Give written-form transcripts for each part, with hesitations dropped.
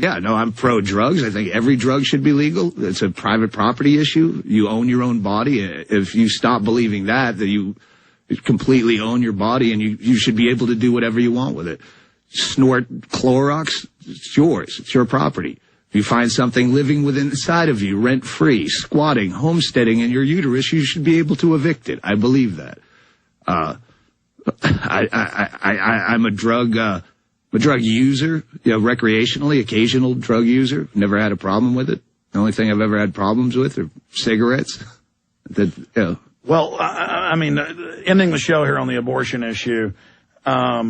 Yeah, no, I'm pro-drugs. I think every drug should be legal. It's a private property issue. You own your own body. If you stop believing that you completely own your body and you should be able to do whatever you want with it. Snort Clorox, it's yours. It's your property. If you find something living within inside of you, rent-free, squatting, homesteading in your uterus, you should be able to evict it. I believe that. I'm a drug user, recreationally, occasional drug user. Never had a problem with it. The only thing I've ever had problems with are cigarettes. Well, I mean, ending the show here on the abortion issue, I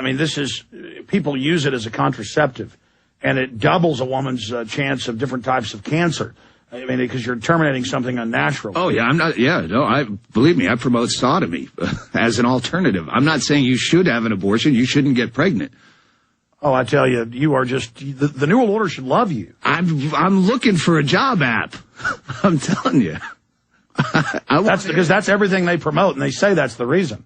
mean, this is, people use it as a contraceptive, and it doubles a woman's chance of different types of cancer. I mean, because you're terminating something unnatural. Oh, yeah, believe me, I promote sodomy as an alternative. I'm not saying you should have an abortion. You shouldn't get pregnant. Oh, I tell you, you are just, the New World Order should love you. I'm looking for a job app. I'm telling you. That's because that's everything they promote, and they say that's the reason.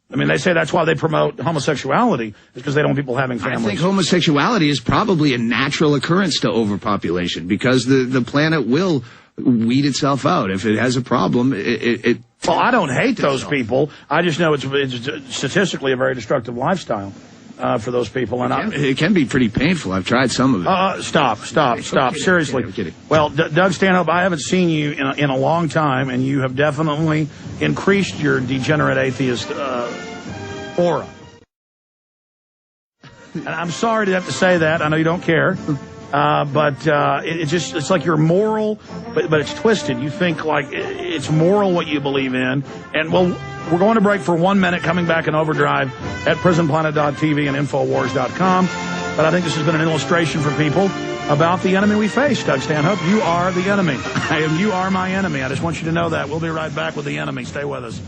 I mean, they say that's why they promote homosexuality, is because they don't want people having families. I think homosexuality is probably a natural occurrence to overpopulation, because the planet will weed itself out. If it has a problem, it well, I don't hate those people. I just know it's statistically a very destructive lifestyle for those people. And it can be pretty painful. I've tried some of it. Stop. Seriously. I'm kidding. Well, Doug Stanhope, I haven't seen you in a long time, and you have definitely increased your degenerate atheist aura. And I'm sorry to have to say that. I know you don't care. But it's like you're moral, but it's twisted. You think like it's moral what you believe in. And, well, we're going to break for 1 minute, coming back in overdrive at prisonplanet.tv and Infowars.com. But I think this has been an illustration for people about the enemy we face. Doug Stanhope, you are the enemy. You are my enemy. I just want you to know that. We'll be right back with the enemy. Stay with us.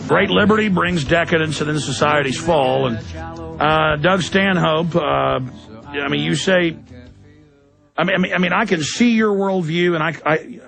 Great liberty brings decadence and then society's fall. And Doug Stanhope, I mean, you say, I mean, I can see your worldview, and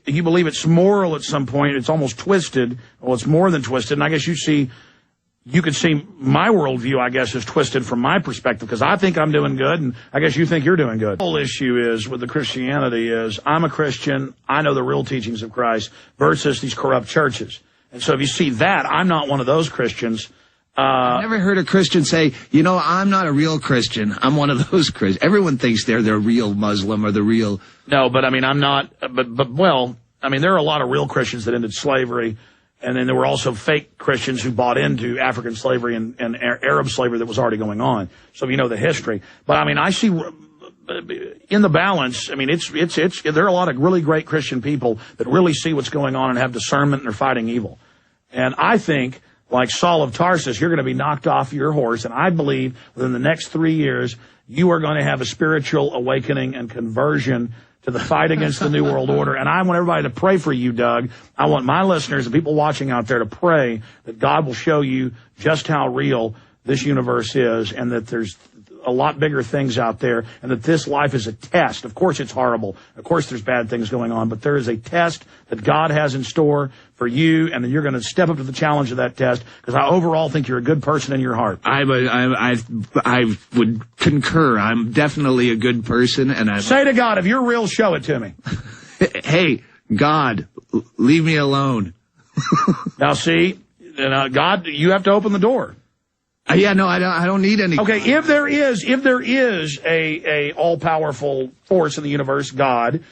you believe it's moral at some point. It's almost twisted. Well, it's more than twisted. And I guess you could see my worldview, I guess, is twisted from my perspective, because I think I'm doing good, and I guess you think you're doing good. The whole issue is with the Christianity is I'm a Christian. I know the real teachings of Christ versus these corrupt churches. And so if you see that, I'm not one of those Christians. I've never heard a Christian say, I'm not a real Christian. I'm one of those Christians. Everyone thinks they're the real Muslim or the real... No, but I mean, I'm not... Well, I mean, there are a lot of real Christians that ended slavery, and then there were also fake Christians who bought into African slavery and Arab slavery that was already going on. So you know the history. But I mean, I see... In the balance, I mean, there are a lot of really great Christian people that really see what's going on and have discernment, and they're fighting evil. And I think, like Saul of Tarsus, you're going to be knocked off your horse, and I believe within the next 3 years, you are going to have a spiritual awakening and conversion to the fight against the New World Order. And I want everybody to pray for you, Doug. I want my listeners and people watching out there to pray that God will show you just how real this universe is, and that there's a lot bigger things out there, and that this life is a test. Of course it's horrible. Of course there's bad things going on, but there is a test that God has in store for you, and that you're going to step up to the challenge of that test, because I overall think you're a good person in your heart. I would concur. I'm definitely a good person, and say to God, if you're real, show it to me. Hey, God, leave me alone. Now see, God, you have to open the door. Yeah, no, I don't need any. Okay, if there is a all-powerful force in the universe, God,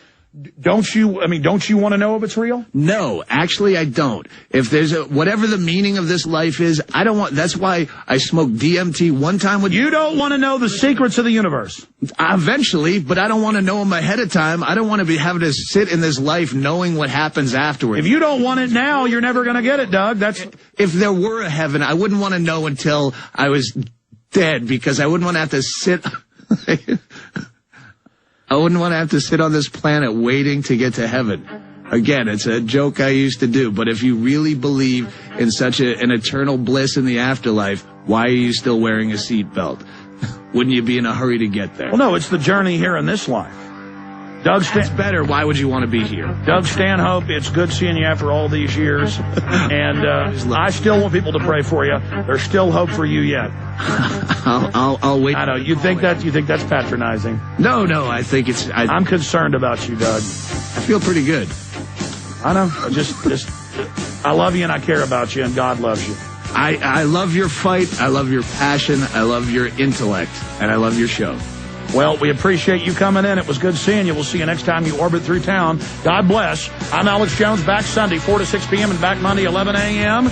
don't you want to know if it's real? No, actually I don't. If there's whatever the meaning of this life is, I don't want, that's why I smoked DMT one time with... You don't want to know the secrets of the universe. Eventually, but I don't want to know them ahead of time. I don't want to be having to sit in this life knowing what happens afterwards. If you don't want it now, you're never going to get it, Doug. If there were a heaven, I wouldn't want to know until I was dead, because I wouldn't want to have to sit... I wouldn't want to have to sit on this planet waiting to get to heaven. Again, it's a joke I used to do, but if you really believe in such an eternal bliss in the afterlife, why are you still wearing a seatbelt? Wouldn't you be in a hurry to get there? Well, no, it's the journey here in this life. Doug That's better. Why would you want to be here? Doug Stanhope, it's good seeing you after all these years. And I still want people to pray for you. There's still hope for you yet. I'll wait. I know. You think that's patronizing? No, I think it's... I'm concerned about you, Doug. I feel pretty good. I know. Just I love you and I care about you and God loves you. I love your fight. I love your passion. I love your intellect. And I love your show. Well, we appreciate you coming in. It was good seeing you. We'll see you next time you orbit through town. God bless. I'm Alex Jones, back Sunday, 4 to 6 p.m. and back Monday, 11 a.m.